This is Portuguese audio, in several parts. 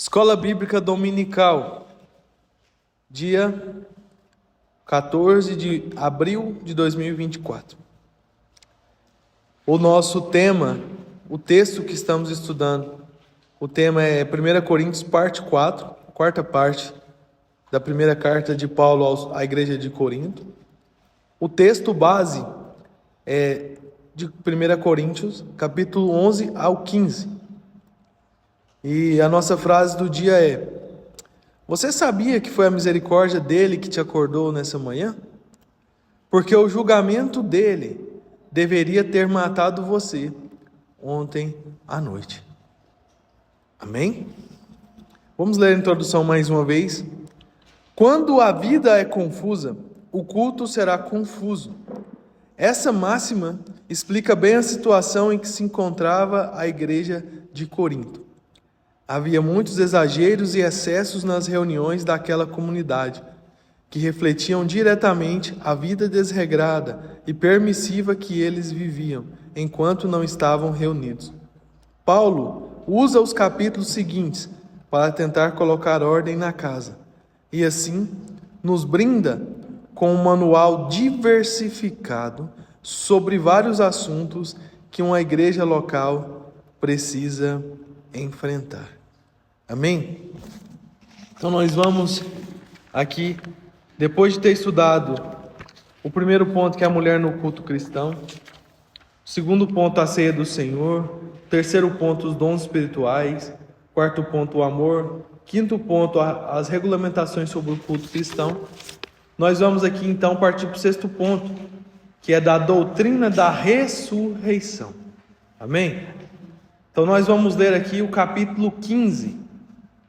Escola Bíblica Dominical, dia 14 de abril de 2024. O nosso tema, o texto que estamos estudando, o tema é 1 Coríntios, parte 4, quarta parte da primeira carta de Paulo à igreja de Corinto. O texto base é de 1 Coríntios, capítulo 11 ao 15. E a nossa frase do dia é: você sabia que foi a misericórdia dele que te acordou nessa manhã? Porque o julgamento dele deveria ter matado você ontem à noite. Amém? Vamos ler a introdução mais uma vez. Quando a vida é confusa, o culto será confuso. Essa máxima explica bem a situação em que se encontrava a igreja de Corinto. Havia muitos exageros e excessos nas reuniões daquela comunidade, que refletiam diretamente a vida desregrada e permissiva que eles viviam, enquanto não estavam reunidos. Paulo usa os capítulos seguintes para tentar colocar ordem na casa, e assim nos brinda com um manual diversificado sobre vários assuntos que uma igreja local precisa enfrentar. Amém? Então nós vamos aqui, depois de ter estudado o primeiro ponto, que é a mulher no culto cristão, o segundo ponto, a ceia do Senhor, o terceiro ponto, os dons espirituais, quarto ponto, o amor, quinto ponto, as regulamentações sobre o culto cristão. Nós vamos aqui então partir para o sexto ponto, que é da doutrina da ressurreição. Amém? Então nós vamos ler aqui o capítulo 15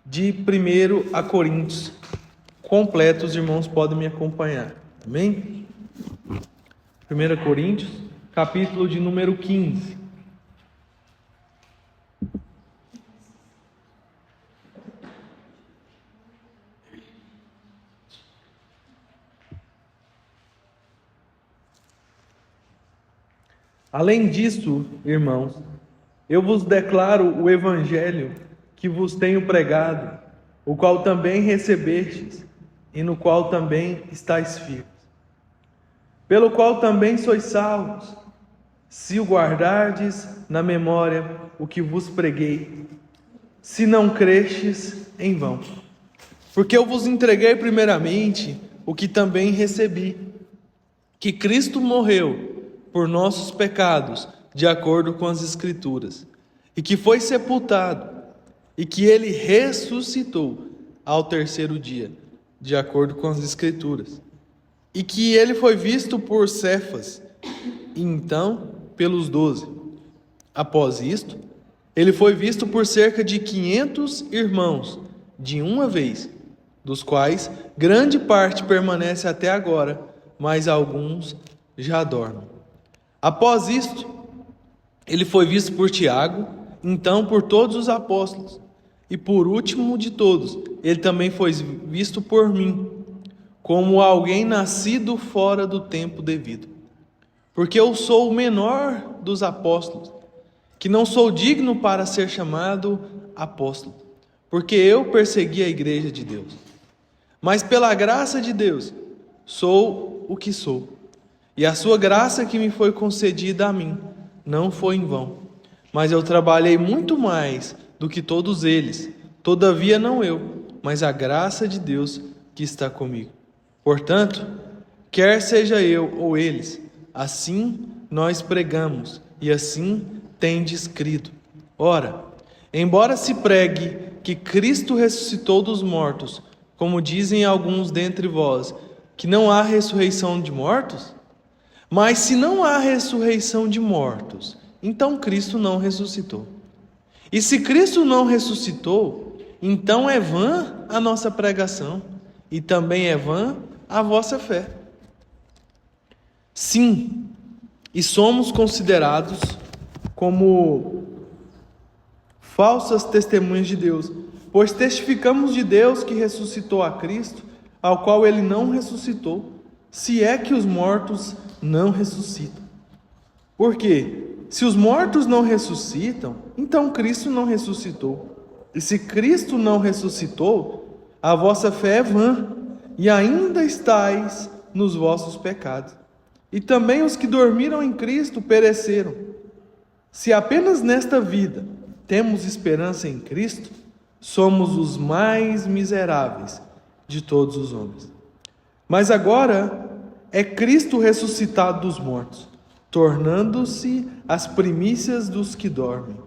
de 1 Coríntios, completo, os irmãos podem me acompanhar. Amém? 1 Coríntios, capítulo de número 15. Além disso, irmãos, eu vos declaro o evangelho que vos tenho pregado, o qual também recebestes, e no qual também estáis firmes, pelo qual também sois salvos, se o guardardes na memória o que vos preguei, se não crestes em vão. Porque eu vos entreguei primeiramente o que também recebi, que Cristo morreu por nossos pecados, de acordo com as Escrituras, e que foi sepultado, e que ele ressuscitou ao terceiro dia, de acordo com as Escrituras, e que ele foi visto por Cefas, e então pelos 12. Após isto, ele foi visto por cerca de 500 irmãos, de uma vez, dos quais grande parte permanece até agora, mas alguns já dormem. Após isto, ele foi visto por Tiago, então por todos os apóstolos. E por último de todos, ele também foi visto por mim, como alguém nascido fora do tempo devido. Porque eu sou o menor dos apóstolos, que não sou digno para ser chamado apóstolo, porque eu persegui a igreja de Deus. Mas pela graça de Deus, sou o que sou. E a sua graça que me foi concedida a mim, não foi em vão. Mas eu trabalhei muito mais do que todos eles. Todavia não eu, mas a graça de Deus que está comigo. Portanto, quer seja eu ou eles, assim nós pregamos, e assim tendes crido. Ora, embora se pregue que Cristo ressuscitou dos mortos, como dizem alguns dentre vós, que não há ressurreição de mortos? Mas se não há ressurreição de mortos, então Cristo não ressuscitou. E se Cristo não ressuscitou, então é vã a nossa pregação, e também é vã a vossa fé. Sim, e somos considerados como falsas testemunhas de Deus, pois testificamos de Deus que ressuscitou a Cristo, ao qual ele não ressuscitou, se é que os mortos não ressuscitam. Por quê? Se os mortos não ressuscitam, então Cristo não ressuscitou. E se Cristo não ressuscitou, a vossa fé é vã, e ainda estáis nos vossos pecados. E também os que dormiram em Cristo pereceram. Se apenas nesta vida temos esperança em Cristo, somos os mais miseráveis de todos os homens. Mas agora é Cristo ressuscitado dos mortos, tornando-se as primícias dos que dormem.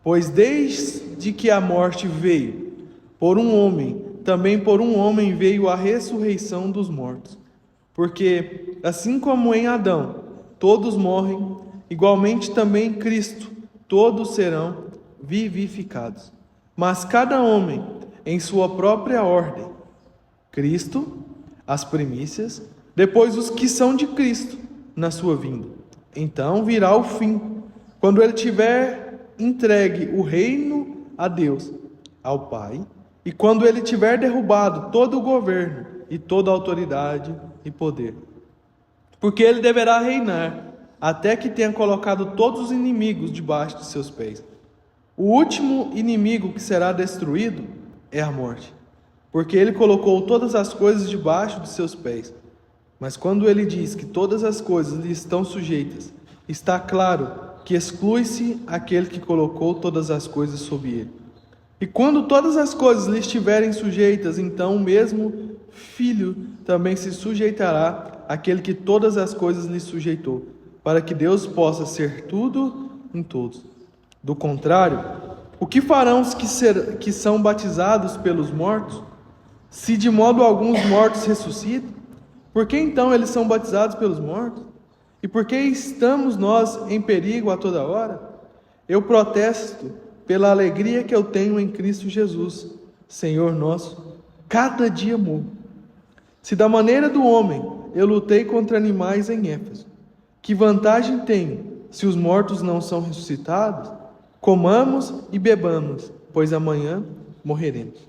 Pois desde que a morte veio por um homem, também por um homem veio a ressurreição dos mortos. Porque, assim como em Adão todos morrem, igualmente também em Cristo todos serão vivificados. Mas cada homem em sua própria ordem. Cristo, as primícias, depois os que são de Cristo na sua vinda. Então virá o fim, quando ele tiver entregue o reino a Deus, ao Pai, e quando ele tiver derrubado todo o governo e toda a autoridade e poder. Porque ele deverá reinar até que tenha colocado todos os inimigos debaixo de seus pés. O último inimigo que será destruído é a morte, porque ele colocou todas as coisas debaixo de seus pés. Mas quando ele diz que todas as coisas lhe estão sujeitas, está claro que exclui-se aquele que colocou todas as coisas sob ele. E quando todas as coisas lhe estiverem sujeitas, então o mesmo Filho também se sujeitará àquele que todas as coisas lhe sujeitou, para que Deus possa ser tudo em todos. Do contrário, o que farão os que são batizados pelos mortos? Se de modo algum os mortos ressuscitam, por que então eles são batizados pelos mortos? E por que estamos nós em perigo a toda hora? Eu protesto pela alegria que eu tenho em Cristo Jesus, Senhor nosso, cada dia morro. Se da maneira do homem eu lutei contra animais em Éfeso, que vantagem tenho se os mortos não são ressuscitados? Comamos e bebamos, pois amanhã morreremos.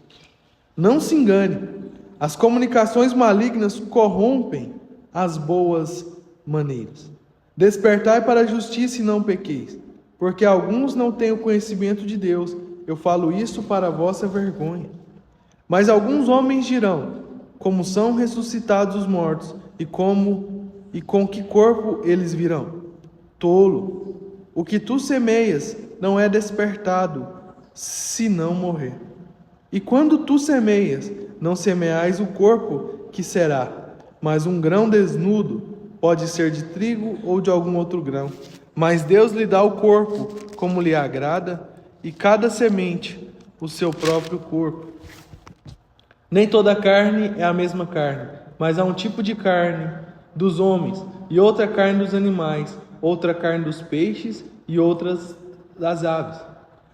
Não se engane, as comunicações malignas corrompem as boas maneiras. Despertai para a justiça e não pequeis, porque alguns não têm o conhecimento de Deus. Eu falo isso para a vossa vergonha. Mas alguns homens dirão: como são ressuscitados os mortos, e com que corpo eles virão? Tolo, o que tu semeias não é despertado, se não morrer. E quando tu semeias, não semeais o corpo que será, mas um grão desnudo, pode ser de trigo ou de algum outro grão. Mas Deus lhe dá o corpo como lhe agrada, e cada semente o seu próprio corpo. Nem toda carne é a mesma carne, mas há um tipo de carne dos homens, e outra carne dos animais, outra carne dos peixes e outras das aves.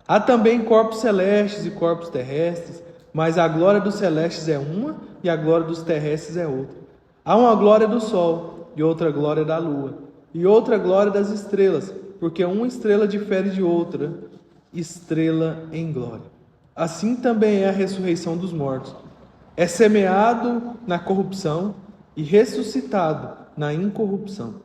Há também corpos celestes e corpos terrestres, mas a glória dos celestes é uma e a glória dos terrestres é outra. Há uma glória do sol e outra glória da lua, e outra glória das estrelas, porque uma estrela difere de outra estrela em glória. Assim também é a ressurreição dos mortos. É semeado na corrupção e ressuscitado na incorrupção.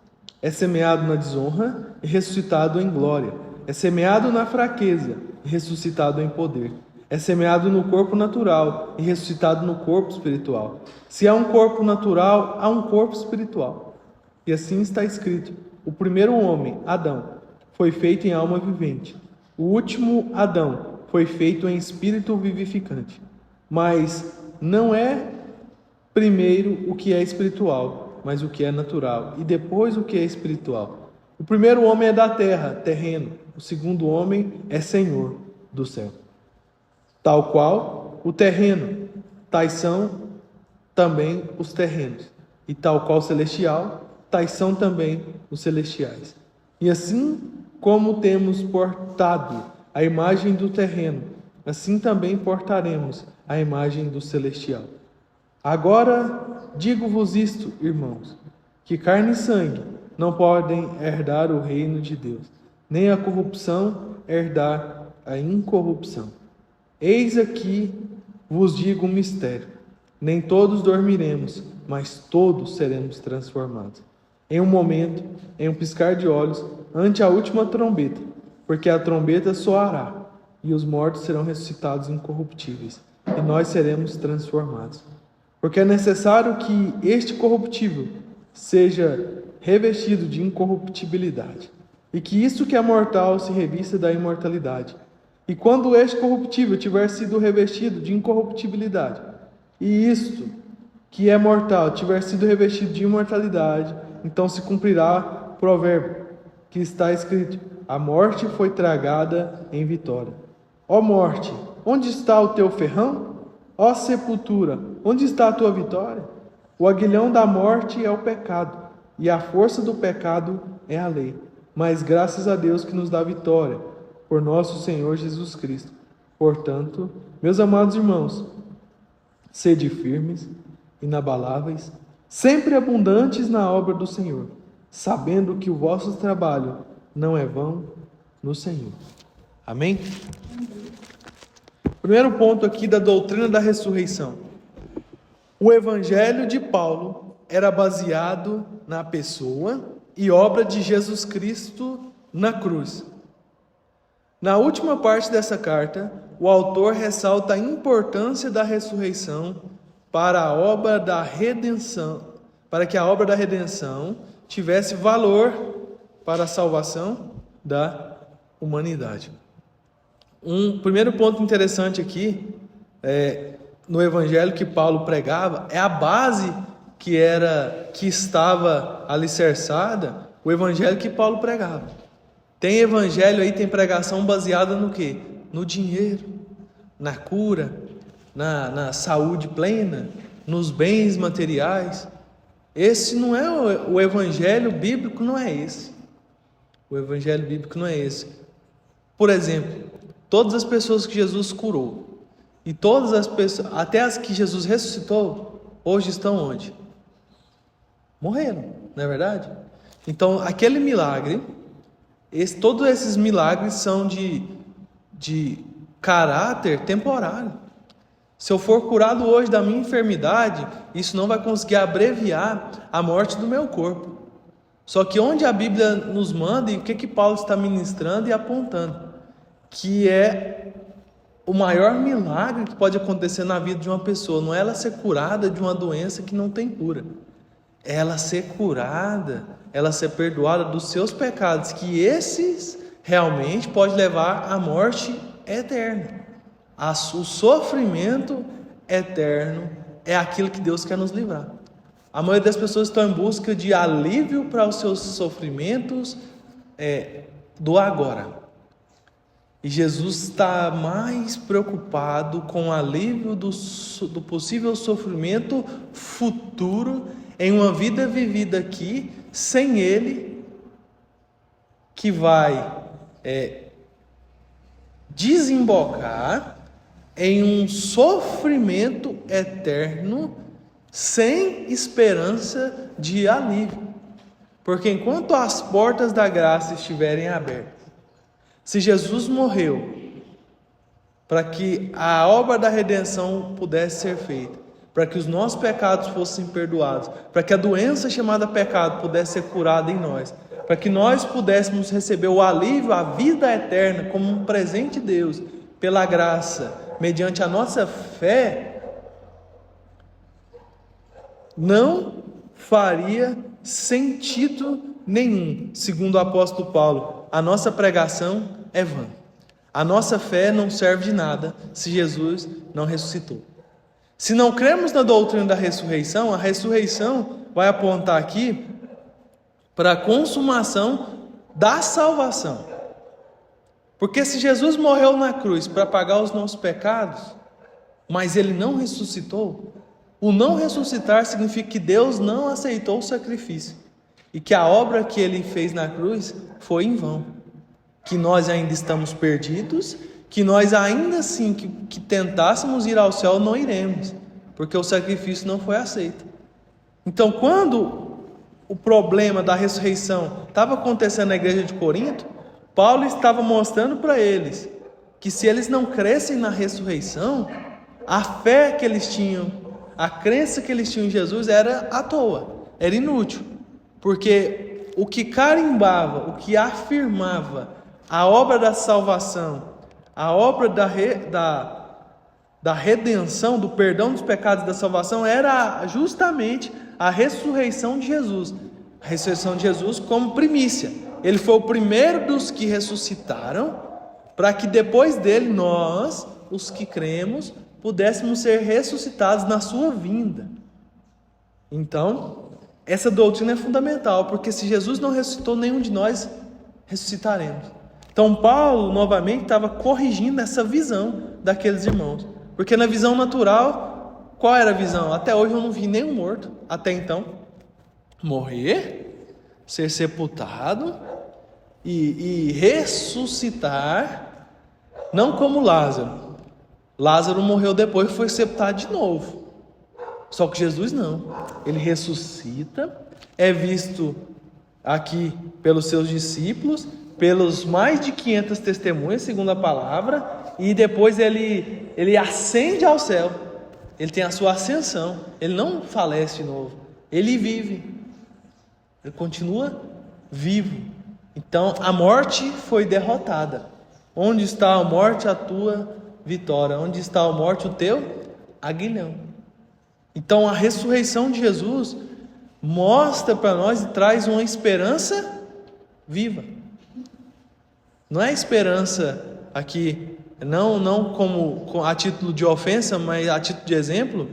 É semeado na desonra e ressuscitado em glória. É semeado na fraqueza e ressuscitado em poder. É semeado no corpo natural e ressuscitado no corpo espiritual. Se há um corpo natural, há um corpo espiritual. E assim está escrito: o primeiro homem, Adão, foi feito em alma vivente. O último Adão foi feito em espírito vivificante. Mas não é primeiro o que é espiritual, mas o que é natural, e depois o que é espiritual. O primeiro homem é da terra, terreno. O segundo homem é senhor do céu. Tal qual o terreno, tais são também os terrenos. E tal qual celestial, tais são também os celestiais. E assim como temos portado a imagem do terreno, assim também portaremos a imagem do celestial. Agora digo-vos isto, irmãos, que carne e sangue não podem herdar o reino de Deus, nem a corrupção herdar a incorrupção. Eis aqui vos digo um mistério: nem todos dormiremos, mas todos seremos transformados. Em um momento, em um piscar de olhos, ante a última trombeta, porque a trombeta soará, e os mortos serão ressuscitados incorruptíveis, e nós seremos transformados. Porque é necessário que este corruptível seja revestido de incorruptibilidade, e que isso que é mortal se revista da imortalidade. E quando este corruptível tiver sido revestido de incorruptibilidade, e isto que é mortal tiver sido revestido de imortalidade, então se cumprirá o provérbio que está escrito: a morte foi tragada em vitória. Ó morte, onde está o teu ferrão? Ó sepultura, onde está a tua vitória? O aguilhão da morte é o pecado, e a força do pecado é a lei. Mas graças a Deus que nos dá vitória, por nosso Senhor Jesus Cristo. Portanto, meus amados irmãos, sede firmes, inabaláveis, sempre abundantes na obra do Senhor, sabendo que o vosso trabalho não é vão no Senhor. Amém? Primeiro ponto aqui da doutrina da ressurreição. O evangelho de Paulo era baseado na pessoa e obra de Jesus Cristo na cruz. Na última parte dessa carta, o autor ressalta a importância da ressurreição para a obra da redenção, para que a obra da redenção tivesse valor para a salvação da humanidade. Um primeiro ponto interessante aqui, no evangelho que Paulo pregava, é a base que estava alicerçada, o evangelho que Paulo pregava. Tem evangelho aí, tem pregação baseada no quê? No dinheiro, na cura, na saúde plena, nos bens materiais. Esse não é o evangelho bíblico, não é esse. O evangelho bíblico não é esse. Por exemplo, todas as pessoas que Jesus curou, e todas as pessoas, até as que Jesus ressuscitou, hoje estão onde? Morreram, não é verdade? Então, aquele milagre, todos esses milagres são de caráter temporário. Se eu for curado hoje da minha enfermidade, isso não vai conseguir abreviar a morte do meu corpo. Só que onde a Bíblia nos manda, e o que Paulo está ministrando e apontando, que é o maior milagre que pode acontecer na vida de uma pessoa, não é ela ser curada de uma doença que não tem cura, é ela ser curada, ela ser perdoada dos seus pecados, que esses realmente pode levar à morte eterna. O sofrimento eterno é aquilo que Deus quer nos livrar. A maioria das pessoas estão em busca de alívio para os seus sofrimentos do agora. E Jesus está mais preocupado com o alívio do possível sofrimento futuro em uma vida vivida aqui, sem Ele, que vai desembocar em um sofrimento eterno, sem esperança de alívio. Porque enquanto as portas da graça estiverem abertas, se Jesus morreu para que a obra da redenção pudesse ser feita, para que os nossos pecados fossem perdoados, para que a doença chamada pecado pudesse ser curada em nós, para que nós pudéssemos receber o alívio, a vida eterna como um presente de Deus, pela graça, mediante a nossa fé, não faria sentido nenhum, segundo o apóstolo Paulo. A nossa pregação é vã. A nossa fé não serve de nada se Jesus não ressuscitou. Se não cremos na doutrina da ressurreição, a ressurreição vai apontar aqui para a consumação da salvação. Porque se Jesus morreu na cruz para pagar os nossos pecados, mas Ele não ressuscitou, o não ressuscitar significa que Deus não aceitou o sacrifício e que a obra que Ele fez na cruz foi em vão, que nós ainda estamos perdidos, que nós ainda assim que tentássemos ir ao céu não iremos, porque o sacrifício não foi aceito. Então, quando o problema da ressurreição estava acontecendo na igreja de Corinto, Paulo estava mostrando para eles que se eles não crescem na ressurreição, a fé que eles tinham, a crença que eles tinham em Jesus era à toa, era inútil, porque o que carimbava, o que afirmava a obra da salvação, A obra da redenção, do perdão dos pecados e da salvação era justamente a ressurreição de Jesus. A ressurreição de Jesus como primícia. Ele foi o primeiro dos que ressuscitaram, para que depois dele nós, os que cremos, pudéssemos ser ressuscitados na sua vinda. Então, essa doutrina é fundamental, porque se Jesus não ressuscitou, nenhum de nós ressuscitaremos. Então, Paulo, novamente, estava corrigindo essa visão daqueles irmãos. Porque na visão natural, qual era a visão? Até hoje eu não vi nenhum morto, até então. Morrer, ser sepultado e ressuscitar, não como Lázaro. Lázaro morreu depois e foi sepultado de novo. Só que Jesus não. Ele ressuscita, é visto aqui pelos seus discípulos, pelos mais de 500 testemunhas, segundo a palavra, e depois ele ascende ao céu. Ele tem a sua ascensão. Ele não falece de novo. Ele vive. Ele continua vivo. Então a morte foi derrotada. Onde está a morte, a tua vitória? Onde está a morte, o teu aguilhão? Então a ressurreição de Jesus mostra para nós e traz uma esperança viva. Não é esperança aqui, não como a título de ofensa, mas a título de exemplo.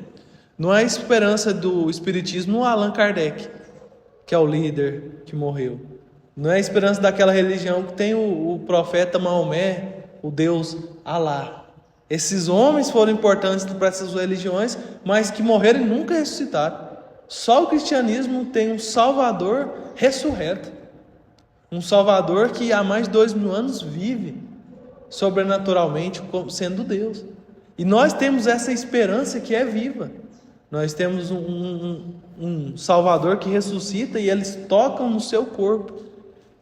Não é a esperança do espiritismo no Allan Kardec, que é o líder que morreu. Não é a esperança daquela religião que tem o profeta Maomé, o Deus Alá. Esses homens foram importantes para essas religiões, mas que morreram e nunca ressuscitaram. Só o cristianismo tem um Salvador ressurreto. Um Salvador que há mais de 2000 anos vive sobrenaturalmente sendo Deus. E nós temos essa esperança que é viva. Nós temos um Salvador que ressuscita e eles tocam no seu corpo.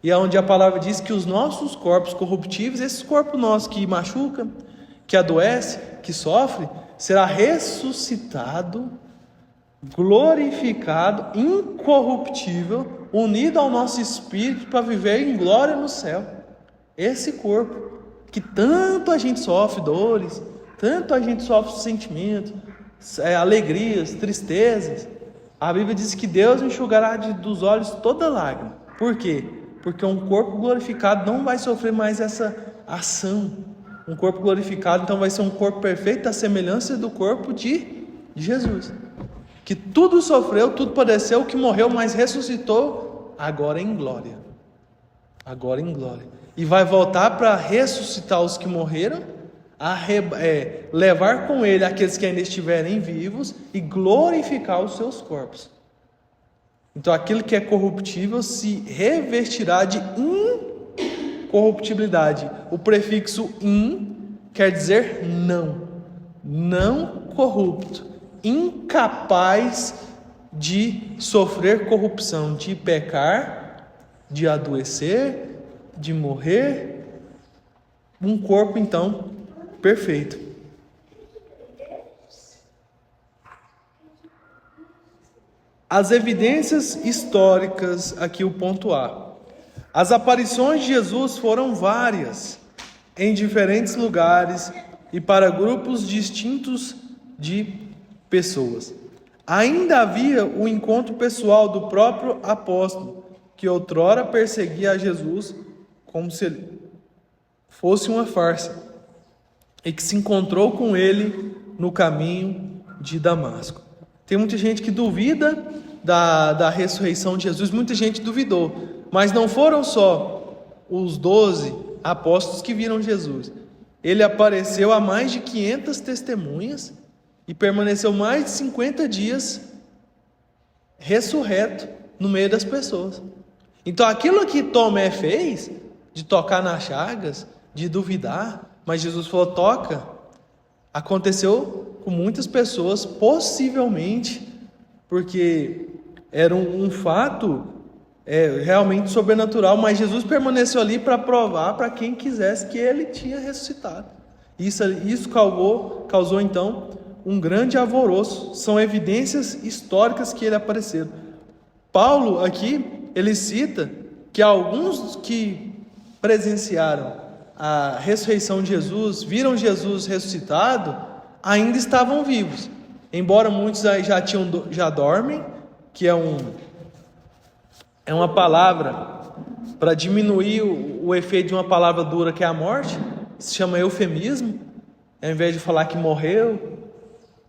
E é onde a palavra diz que os nossos corpos corruptíveis, esse corpo nosso que machuca, que adoece, que sofre, será ressuscitado, glorificado, incorruptível, unido ao nosso espírito para viver em glória no céu. Esse corpo que tanto a gente sofre dores, tanto a gente sofre sentimentos, alegrias, tristezas. A Bíblia diz que Deus enxugará dos olhos toda lágrima. Por quê? Porque um corpo glorificado não vai sofrer mais essa ação. Um corpo glorificado, então, vai ser um corpo perfeito, à semelhança do corpo de Jesus. Que tudo sofreu, tudo padeceu, que morreu, mas ressuscitou, agora em glória. Agora em glória. E vai voltar para ressuscitar os que morreram, levar com ele aqueles que ainda estiverem vivos e glorificar os seus corpos. Então, aquilo que é corruptível se revestirá de incorruptibilidade. O prefixo in quer dizer não corrupto, incapaz de sofrer corrupção, de pecar, de adoecer, de morrer. Um corpo, então, perfeito. As evidências históricas, aqui o ponto A. As aparições de Jesus foram várias, em diferentes lugares e para grupos distintos de pessoas. Ainda havia o encontro pessoal do próprio apóstolo, que outrora perseguia a Jesus como se ele fosse uma farsa, e que se encontrou com ele no caminho de Damasco. Tem muita gente que duvida da ressurreição de Jesus, muita gente duvidou, mas não foram só os 12 apóstolos que viram Jesus. Ele apareceu a mais de 500 testemunhas e permaneceu mais de 50 dias ressurreto no meio das pessoas. Então aquilo que Tomé fez, de tocar nas chagas, de duvidar, mas Jesus falou, toca, aconteceu com muitas pessoas, possivelmente, porque era um fato realmente sobrenatural, mas Jesus permaneceu ali para provar para quem quisesse que ele tinha ressuscitado. Isso causou então um grande alvoroço. São evidências históricas que ele apareceu. Paulo aqui, ele cita que alguns que presenciaram a ressurreição de Jesus, viram Jesus ressuscitado, ainda estavam vivos. Embora muitos aí já dormem, que é uma palavra para diminuir o efeito de uma palavra dura que é a morte, se chama eufemismo. Ao invés de falar que morreu,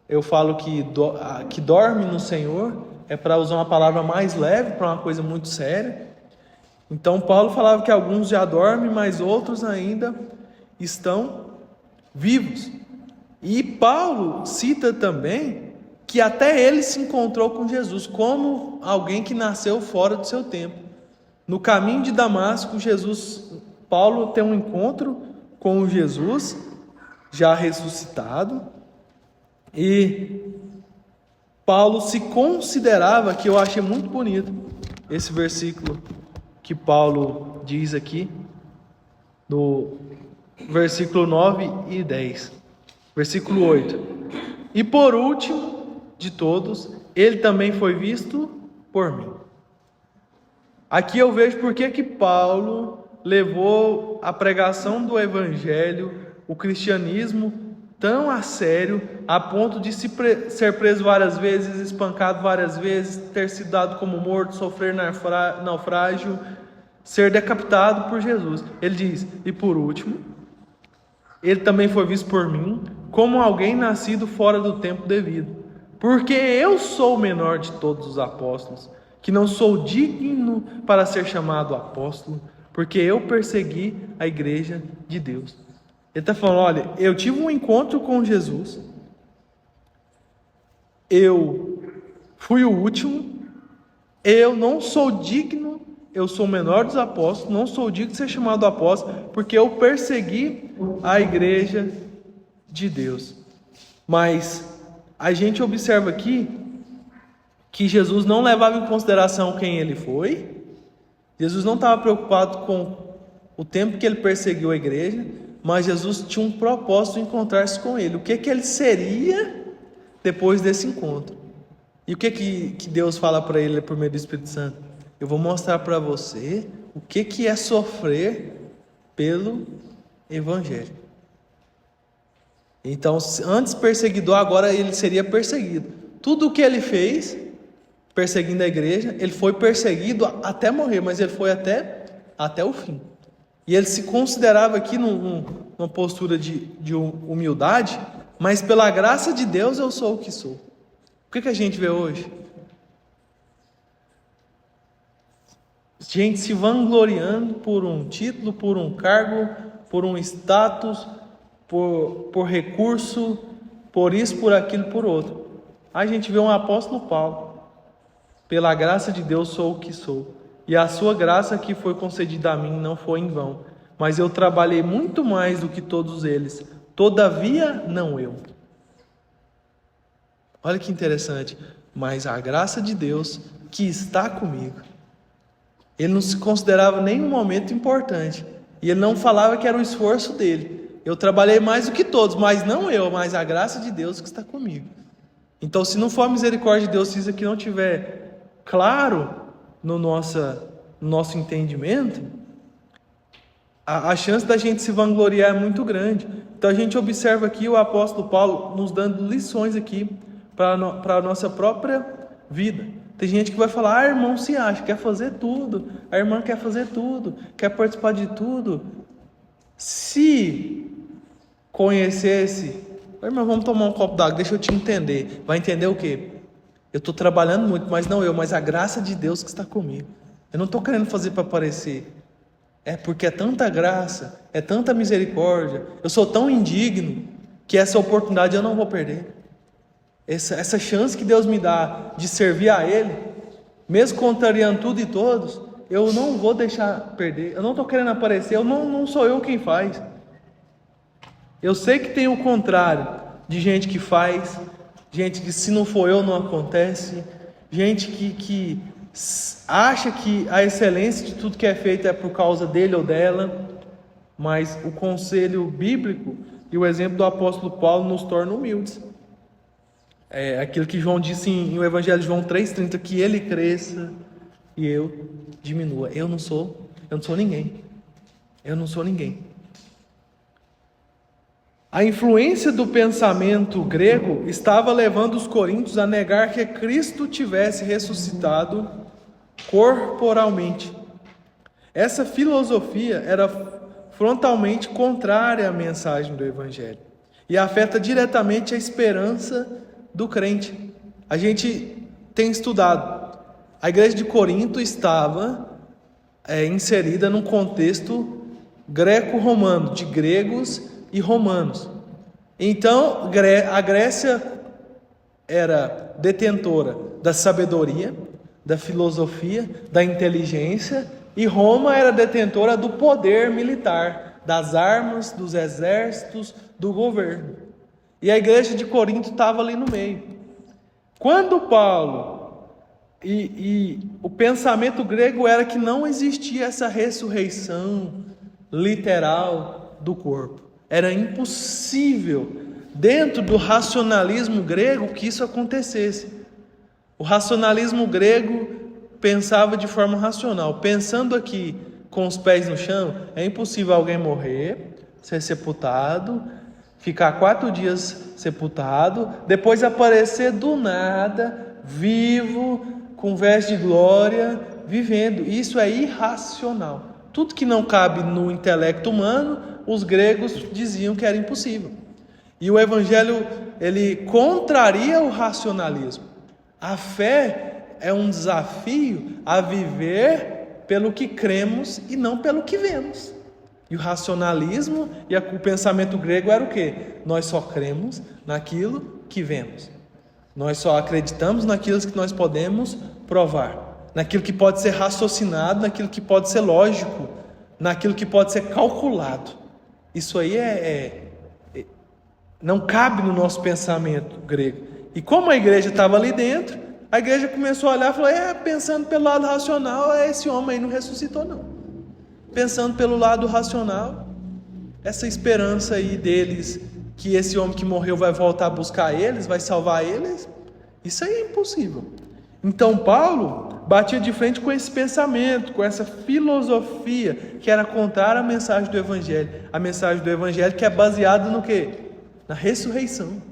eu falo que dorme no Senhor, é para usar uma palavra mais leve, para uma coisa muito séria. Então Paulo falava que alguns já dormem, mas outros ainda estão vivos. E Paulo cita também que até ele se encontrou com Jesus, como alguém que nasceu fora do seu tempo. No caminho de Damasco, Paulo tem um encontro com Jesus, já ressuscitado, e Paulo se considerava, que eu achei muito bonito, esse versículo que Paulo diz aqui, no versículo 9 e 10. Versículo 8. E por último de todos, ele também foi visto por mim. Aqui eu vejo porque que Paulo levou a pregação do evangelho, o cristianismo, tão a sério, a ponto de ser preso várias vezes, espancado várias vezes, ter sido dado como morto, sofrer naufrágio, ser decapitado por Jesus. Ele diz, e por último, ele também foi visto por mim, como alguém nascido fora do tempo devido, porque eu sou o menor de todos os apóstolos, que não sou digno para ser chamado apóstolo, porque eu persegui a igreja de Deus. Ele está falando, olha, eu tive um encontro com Jesus, eu fui o último, eu não sou digno, eu sou o menor dos apóstolos, não sou digno de ser chamado apóstolo, porque eu persegui a igreja de Deus. Mas a gente observa aqui que Jesus não levava em consideração quem ele foi, Jesus não estava preocupado com o tempo que ele perseguiu a igreja, mas Jesus tinha um propósito de encontrar-se com ele. O que ele seria depois desse encontro? E o que Deus fala para ele por meio do Espírito Santo? Eu vou mostrar para você o que é sofrer pelo Evangelho. Então, antes perseguidor, agora ele seria perseguido. Tudo o que ele fez, perseguindo a igreja, ele foi perseguido até morrer, mas ele foi até o fim. E ele se considerava aqui numa postura de humildade, mas pela graça de Deus eu sou o que sou. O que a gente vê hoje? Gente se vangloriando por um título, por um cargo, por um status, por recurso, por isso, por aquilo, por outro. A gente vê um apóstolo Paulo. Pela graça de Deus sou o que sou. E a sua graça que foi concedida a mim não foi em vão. Mas eu trabalhei muito mais do que todos eles. Todavia, não eu. Olha que interessante. Mas a graça de Deus que está comigo. Ele não se considerava nenhum momento importante. E ele não falava que era o esforço dele. Eu trabalhei mais do que todos, mas não eu, mas a graça de Deus que está comigo. Então, se não for a misericórdia de Deus, se isso aqui não tiver claro no nosso entendimento, a chance da gente se vangloriar é muito grande. Então a gente observa aqui o apóstolo Paulo nos dando lições aqui para a nossa própria vida. Tem gente que vai falar, irmão se acha, quer fazer tudo, a irmã quer fazer tudo, quer participar de tudo. Se conhecesse, irmão, vamos tomar um copo d'água, deixa eu te entender. Vai entender o quê? Eu estou trabalhando muito, mas não eu, mas a graça de Deus que está comigo. Eu não estou querendo fazer para parecer. É porque é tanta graça, é tanta misericórdia. Eu sou tão indigno que essa oportunidade eu não vou perder. Essa chance que Deus me dá de servir a Ele, mesmo contrariando tudo e todos, eu não vou deixar perder. Eu não estou querendo aparecer, não sou eu quem faz. Eu sei que tem o contrário de gente que faz, gente que se não for eu não acontece, gente que acha que a excelência de tudo que é feito é por causa dele ou dela, mas o conselho bíblico e o exemplo do apóstolo Paulo nos torna humildes. É aquilo que João disse em o Evangelho de João 3,30, que ele cresça e eu diminua. Eu não sou ninguém. Eu não sou ninguém. A influência do pensamento grego estava levando os coríntios a negar que Cristo tivesse ressuscitado corporalmente. Essa filosofia era frontalmente contrária à mensagem do Evangelho e afeta diretamente a esperança do crente. A gente tem estudado. A igreja de Corinto estava inserida num contexto greco-romano, de gregos e romanos. Então, a Grécia era detentora da sabedoria, da filosofia, da inteligência, e Roma era detentora do poder militar, das armas, dos exércitos, do governo. E a igreja de Corinto estava ali no meio. Quando Paulo e o pensamento grego era que não existia essa ressurreição literal do corpo. Era impossível, dentro do racionalismo grego, que isso acontecesse. O racionalismo grego pensava de forma racional. Pensando aqui com os pés no chão, é impossível alguém morrer, ser sepultado, ficar 4 dias sepultado, depois aparecer do nada, vivo, com veste de glória, vivendo. Isso é irracional. Tudo que não cabe no intelecto humano, os gregos diziam que era impossível. E o Evangelho, ele contraria o racionalismo. A fé é um desafio a viver pelo que cremos e não pelo que vemos. E o racionalismo e o pensamento grego era o quê? Nós só cremos naquilo que vemos. Nós só acreditamos naquilo que nós podemos provar, naquilo que pode ser raciocinado, naquilo que pode ser lógico, naquilo que pode ser calculado. Isso aí não cabe no nosso pensamento grego. E como a igreja estava ali dentro, a igreja começou a olhar e falou: pensando pelo lado racional, esse homem aí não ressuscitou não. Pensando pelo lado racional, essa esperança aí deles, que esse homem que morreu vai voltar a buscar eles, vai salvar eles, isso aí é impossível. Então Paulo batia de frente com esse pensamento, com essa filosofia que era contrária à mensagem do Evangelho. A mensagem do Evangelho que é baseada no quê? Na ressurreição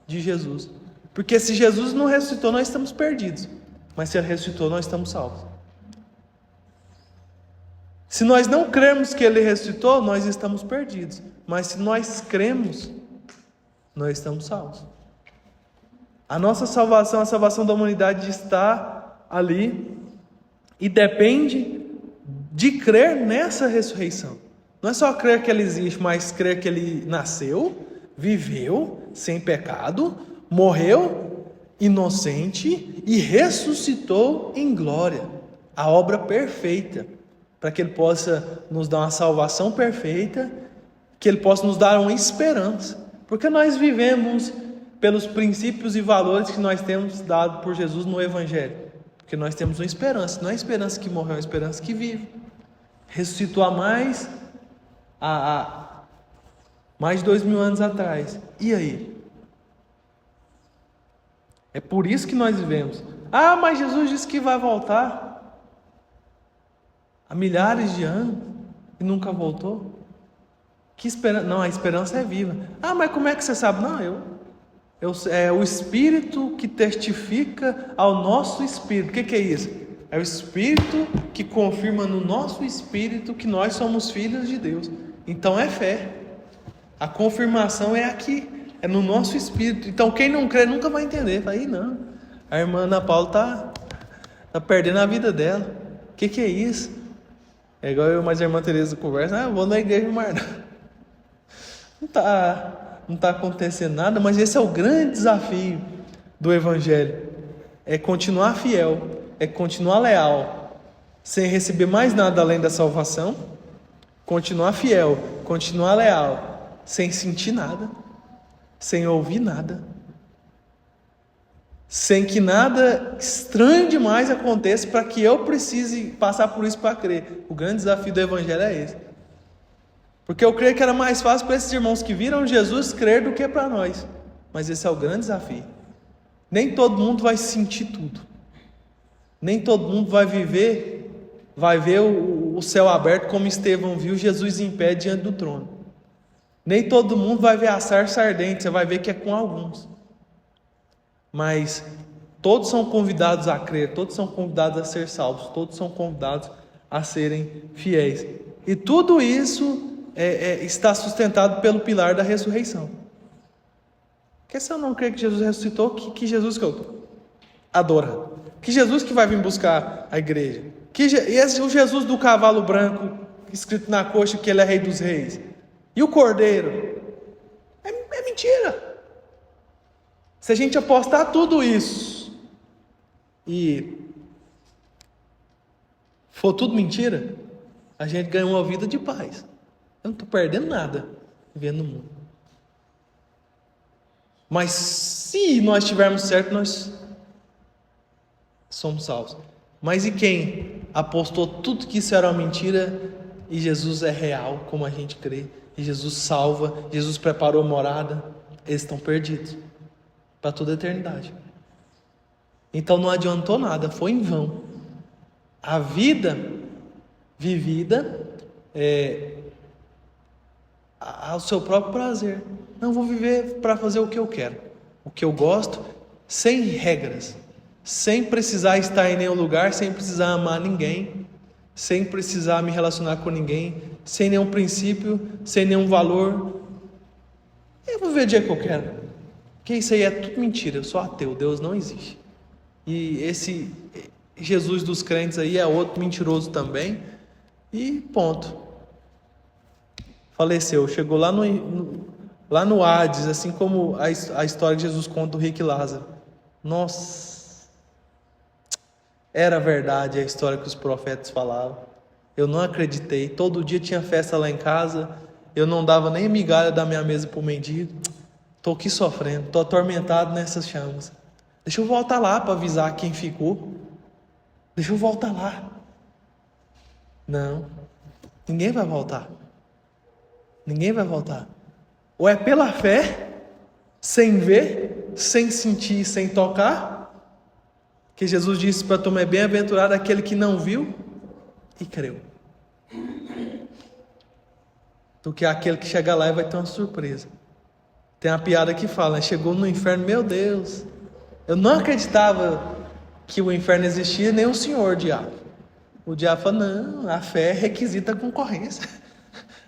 de Jesus. Porque se Jesus não ressuscitou, nós estamos perdidos. Mas se ele ressuscitou, nós estamos salvos. Se nós não cremos que ele ressuscitou, nós estamos perdidos. Mas se nós cremos, nós estamos salvos. A nossa salvação, a salvação da humanidade está ali e depende de crer nessa ressurreição. Não é só crer que ele existe, mas crer que ele nasceu, viveu sem pecado, morreu inocente e ressuscitou em glória. A obra perfeita, para que ele possa nos dar uma salvação perfeita, que ele possa nos dar uma esperança. Porque nós vivemos pelos princípios e valores que nós temos dado por Jesus no Evangelho. Porque nós temos uma esperança, não é a esperança que morreu, é a esperança que vive. Ressuscitou há mais de 2000 anos atrás. E aí? É por isso que nós vivemos. Mas Jesus disse que vai voltar há milhares de anos e nunca voltou. Que esperança? Não, a esperança é viva. Mas como é que você sabe? Não, é o Espírito que testifica ao nosso Espírito. O que é isso? É o Espírito que confirma no nosso Espírito que nós somos filhos de Deus. Então é fé. A confirmação é aqui, é no nosso Espírito. Então quem não crê nunca vai entender. Aí não, a irmã Ana Paula está perdendo a vida dela. O que é isso? É igual eu e a irmã Tereza conversam. Eu vou na igreja mais não está acontecendo nada, mas esse é o grande desafio do Evangelho. É continuar fiel, é continuar leal, sem receber mais nada além da salvação. Continuar fiel, continuar leal, sem sentir nada, sem ouvir nada, sem que nada estranho demais aconteça para que eu precise passar por isso para crer. O grande desafio do Evangelho é esse. Porque eu creio que era mais fácil para esses irmãos que viram Jesus crer do que para nós. Mas esse é o grande desafio. Nem todo mundo vai sentir tudo. Nem todo mundo vai ver o céu aberto como Estevão viu Jesus em pé diante do trono. Nem todo mundo vai ver a sarça ardente, você vai ver que é com alguns. Mas todos são convidados a crer, todos são convidados a ser salvos, todos são convidados a serem fiéis. E tudo isso está sustentado pelo pilar da ressurreição. Porque se eu não crer que Jesus ressuscitou, que Jesus que eu estou adorando? Que Jesus que vai vir buscar a igreja? O Jesus do cavalo branco, escrito na coxa que ele é rei dos reis? E o cordeiro? É mentira. Se a gente apostar tudo isso e for tudo mentira, a gente ganha uma vida de paz. Eu não estou perdendo nada vivendo no mundo. Mas se nós estivermos certos, nós somos salvos. Mas e quem apostou tudo que isso era uma mentira e Jesus é real, como a gente crê, e Jesus salva, Jesus preparou morada, eles estão perdidos para toda a eternidade. Então não adiantou nada, foi em vão. A vida vivida ao seu próprio prazer. Não vou viver para fazer o que eu quero, o que eu gosto, sem regras, sem precisar estar em nenhum lugar, sem precisar amar ninguém, sem precisar me relacionar com ninguém, sem nenhum princípio, sem nenhum valor. Eu vou viver o dia que eu quero. Porque isso aí é tudo mentira. Eu sou ateu, Deus não existe. E esse Jesus dos crentes aí é outro mentiroso também. E ponto. Faleceu, chegou lá no Hades, assim como a história de Jesus conta do rico e Lázaro. Nossa, era verdade a história que os profetas falavam. Eu não acreditei. Todo dia tinha festa lá em casa. Eu não dava nem migalha da minha mesa para o mendigo. Estou aqui sofrendo, estou atormentado nessas chamas. Deixa eu voltar lá para avisar quem ficou. Deixa eu voltar lá. Não, ninguém vai voltar. Ninguém vai voltar. Ou é pela fé, sem ver, sem sentir, sem tocar, que Jesus disse para Tomé: bem-aventurado aquele que não viu e creu, do que aquele que chega lá e vai ter uma surpresa. Tem uma piada que fala, chegou no inferno, meu Deus, eu não acreditava que o inferno existia, nem o senhor, o diabo. O diabo fala, não, a fé requisita concorrência.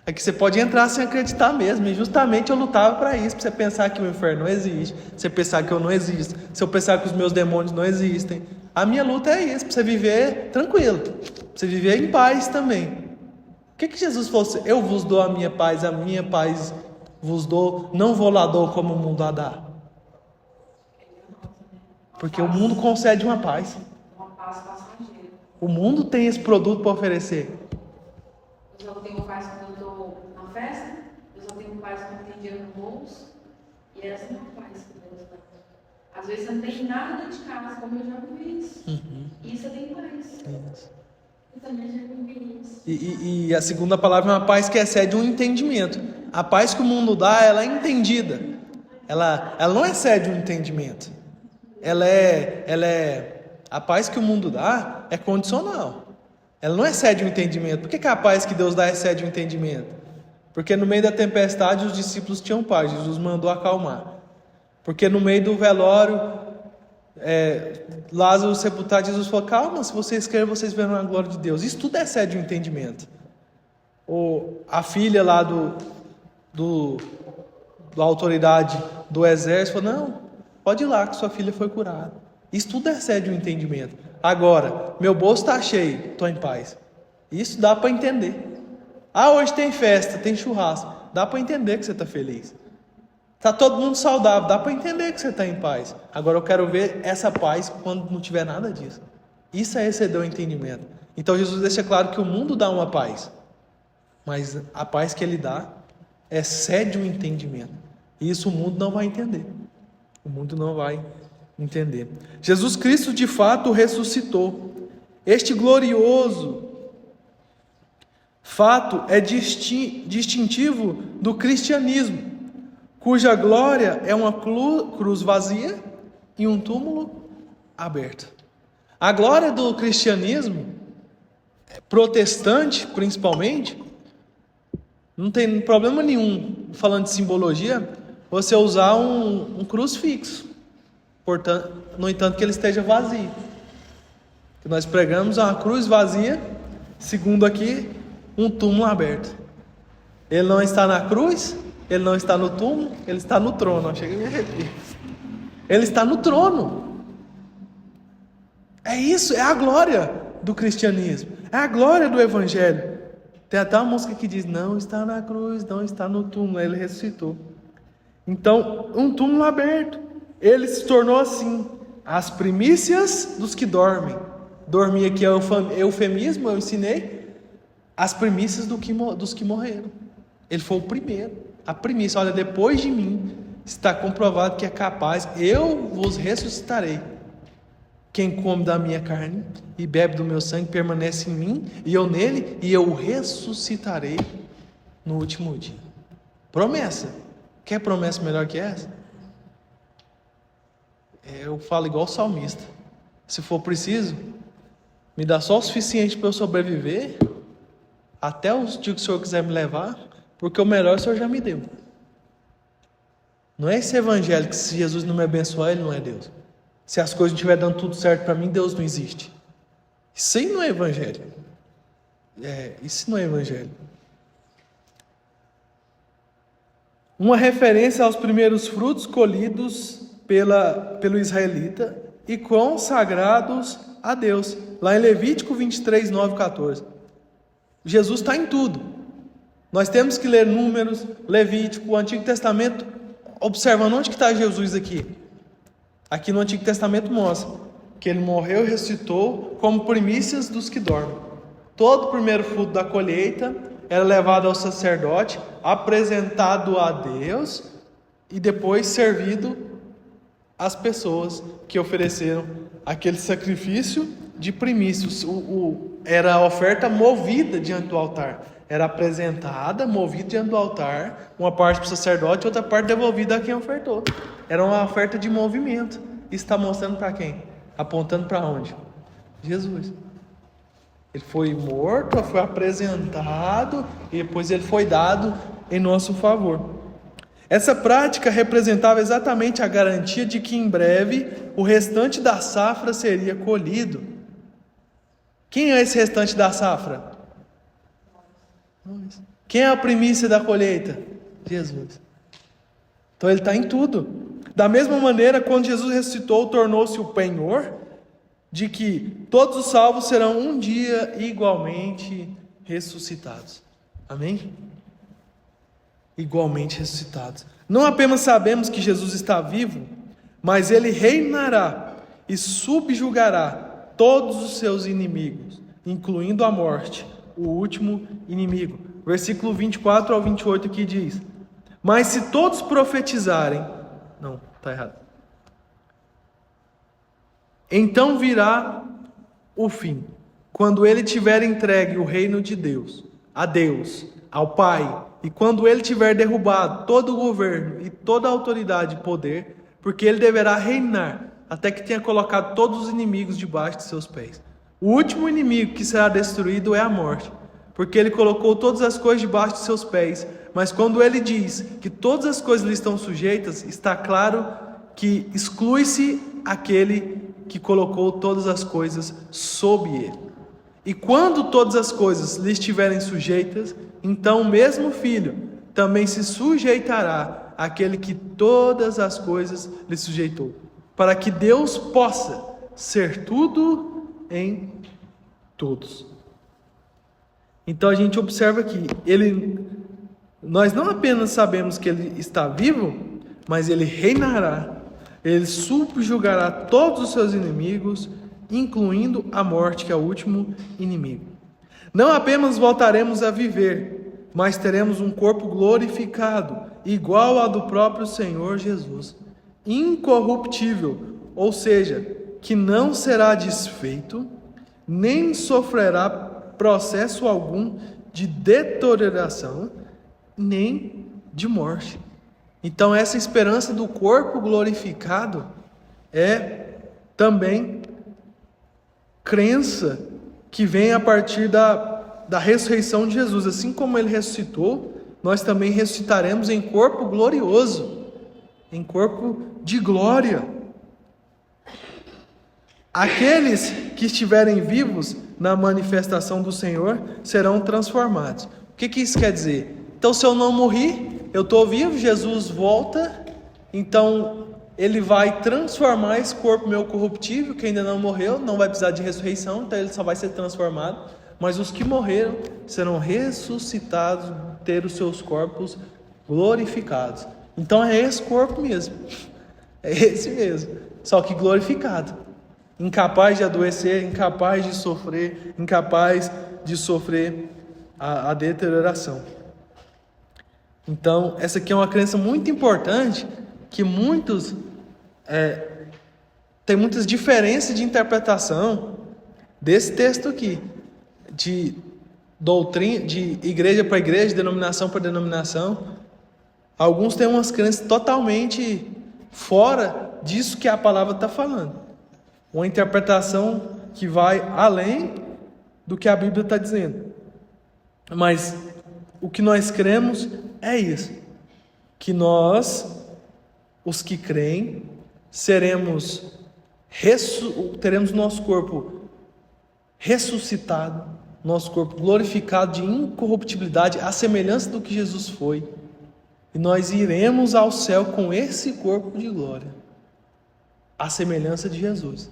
É que você pode entrar sem acreditar mesmo, e justamente eu lutava para isso, para você pensar que o inferno não existe, você pensar que eu não existo, se eu pensar que os meus demônios não existem. A minha luta é isso, para você viver tranquilo, para você viver em paz também. O que Jesus falou assim? Eu vos dou a minha paz vos dou, não vou lá dou como o mundo a dá. Porque o mundo concede uma paz. Uma paz passageira. O mundo tem esse produto para oferecer. Eu só tenho paz quando eu estou na festa, eu só tenho paz quando tem dinheiro no bolso, e essa é uma paz que Deus dá. Às vezes você não tem nada dentro de casa, como eu já vivi isso. E você tem paz. Isso. Eu também já vivi isso. E a segunda palavra é uma paz que excede um entendimento. A paz que o mundo dá, ela é entendida. Ela não excede um entendimento. A paz que o mundo dá é condicional. Ela não excede o entendimento. Por que a paz que Deus dá excede o entendimento? Porque no meio da tempestade os discípulos tinham paz. Jesus mandou acalmar. Porque no meio do velório, Lázaro sepultado, Jesus falou, calma, se vocês querem, vocês verão a glória de Deus. Isso tudo excede o entendimento. A filha lá da autoridade do exército falou, não, pode ir lá que sua filha foi curada. Isso tudo excede o entendimento. Agora, meu bolso está cheio, estou em paz. Isso dá para entender. Hoje tem festa, tem churrasco. Dá para entender que você está feliz. Está todo mundo saudável, dá para entender que você está em paz. Agora eu quero ver essa paz quando não tiver nada disso. Isso é exceder o entendimento. Então Jesus deixa claro que o mundo dá uma paz. Mas a paz que ele dá excede o entendimento. E isso o mundo não vai entender. O mundo não vai entender. Jesus Cristo de fato ressuscitou. Este glorioso fato é distintivo do cristianismo, cuja glória é uma cruz vazia e um túmulo aberto. A glória do cristianismo, protestante principalmente, Não tem problema nenhum, falando de simbologia, você usar um crucifixo. Portanto, no entanto, que ele esteja vazio. Que nós pregamos uma cruz vazia, segundo aqui, um túmulo aberto. Ele não está na cruz, ele não está no túmulo, ele está no trono. Chega a me arrepiar. Ele está no trono. É isso, é a glória do cristianismo, é a glória do evangelho. Tem até uma música que diz: não está na cruz, não está no túmulo, ele ressuscitou. Então, um túmulo aberto. Ele se tornou assim, as primícias dos que dormem. Dormir aqui é eufemismo, eu ensinei. As primícias dos que morreram. Ele foi o primeiro, a primícia. Olha, depois de mim está comprovado que é capaz, eu vos ressuscitarei. Quem come da minha carne e bebe do meu sangue permanece em mim, e eu nele, e eu o ressuscitarei no último dia. Promessa. Quer promessa melhor que essa? Eu falo igual o salmista: se for preciso, me dá só o suficiente para eu sobreviver, até os dias que o Senhor quiser me levar, porque o melhor o Senhor já me deu. Não é esse evangelho que, se Jesus não me abençoar, Ele não é Deus. Se as coisas não estiverem dando tudo certo para mim, Deus não existe. Isso aí não é evangelho. Isso não é evangelho. Uma referência aos primeiros frutos colhidos pelo israelita e consagrados a Deus. Lá em Levítico 23, 9, 14. Jesus está em tudo. Nós temos que ler Números, Levítico, o Antigo Testamento, observando onde que está Jesus aqui. Aqui no Antigo Testamento mostra que Ele morreu e ressuscitou como primícias dos que dormem. Todo o primeiro fruto da colheita era levado ao sacerdote, apresentado a Deus e depois servido às pessoas que ofereceram aquele sacrifício de primícias. Era a oferta movida diante do altar. Era apresentada, movida diante do altar, uma parte para o sacerdote e outra parte devolvida a quem ofertou. Era uma oferta de movimento. Isso está mostrando para quem? Apontando para onde? Jesus. Ele foi morto, foi apresentado e depois ele foi dado em nosso favor. Essa prática representava exatamente a garantia de que em breve o restante da safra seria colhido. Quem é esse restante da safra? Nós. Quem é a primícia da colheita? Jesus. Então Ele está em tudo. Da mesma maneira, quando Jesus ressuscitou, tornou-se o penhor de que todos os salvos serão um dia igualmente ressuscitados. Amém? Igualmente ressuscitados. Não apenas sabemos que Jesus está vivo, mas Ele reinará e subjugará todos os seus inimigos, incluindo a morte, o último inimigo. Versículo 24 ao 28 aqui diz: mas se todos profetizarem... Não, está errado. Então virá o fim, quando ele tiver entregue o reino de Deus, a Deus, ao Pai, e quando ele tiver derrubado todo o governo e toda a autoridade e poder, porque ele deverá reinar, até que tenha colocado todos os inimigos debaixo de seus pés. O último inimigo que será destruído é a morte, porque ele colocou todas as coisas debaixo de seus pés. Mas quando ele diz que todas as coisas lhe estão sujeitas, está claro que exclui-se aquele que colocou todas as coisas sob ele. E quando todas as coisas lhe estiverem sujeitas, então o mesmo Filho também se sujeitará àquele que todas as coisas lhe sujeitou, para que Deus possa ser tudo em todos. Então a gente observa que nós não apenas sabemos que Ele está vivo, mas Ele reinará, Ele subjugará todos os seus inimigos, incluindo a morte, que é o último inimigo. Não apenas voltaremos a viver, mas teremos um corpo glorificado, igual ao do próprio Senhor Jesus, incorruptível, ou seja, que não será desfeito, nem sofrerá processo algum de deterioração, nem de morte. Então essa esperança do corpo glorificado é também crença que vem a partir da ressurreição de Jesus. Assim como Ele ressuscitou, nós também ressuscitaremos em corpo glorioso, em corpo de glória. Aqueles que estiverem vivos na manifestação do Senhor serão transformados. O que isso quer dizer? Então, se eu não morri, eu estou vivo, Jesus volta, então Ele vai transformar esse corpo meu corruptível, que ainda não morreu, não vai precisar de ressurreição, então ele só vai ser transformado. Mas os que morreram serão ressuscitados, ter os seus corpos glorificados. Então é esse corpo mesmo, é esse mesmo, só que glorificado, incapaz de adoecer, incapaz de sofrer, a deterioração. Então essa aqui é uma crença muito importante, que tem muitas diferenças de interpretação desse texto aqui, de doutrina, de igreja para igreja, denominação para denominação. Alguns têm umas crenças totalmente fora disso que a palavra está falando, uma interpretação que vai além do que a Bíblia está dizendo. Mas o que nós cremos é isso, que nós, os que creem, teremos nosso corpo ressuscitado, nosso corpo glorificado de incorruptibilidade, à semelhança do que Jesus foi, e nós iremos ao céu com esse corpo de glória, à semelhança de Jesus.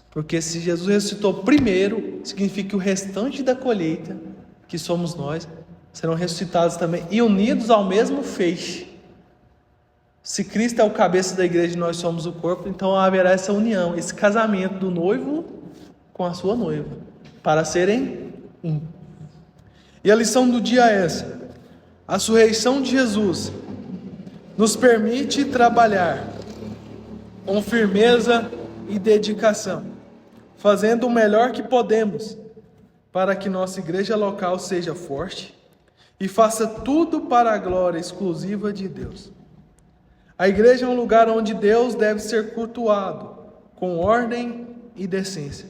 Porque se Jesus ressuscitou primeiro, significa que o restante da colheita, que somos nós, serão ressuscitados também e unidos ao mesmo feixe. Se Cristo é o cabeça da igreja e nós somos o corpo, então haverá essa união, esse casamento do noivo com a sua noiva, para serem um. E a lição do dia é essa: a ressurreição de Jesus nos permite trabalhar com firmeza e dedicação, fazendo o melhor que podemos para que nossa igreja local seja forte e faça tudo para a glória exclusiva de Deus. A igreja é um lugar onde Deus deve ser cultuado com ordem e decência.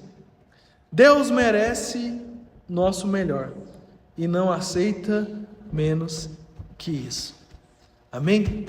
Deus merece nosso melhor e não aceita menos que isso. Amém?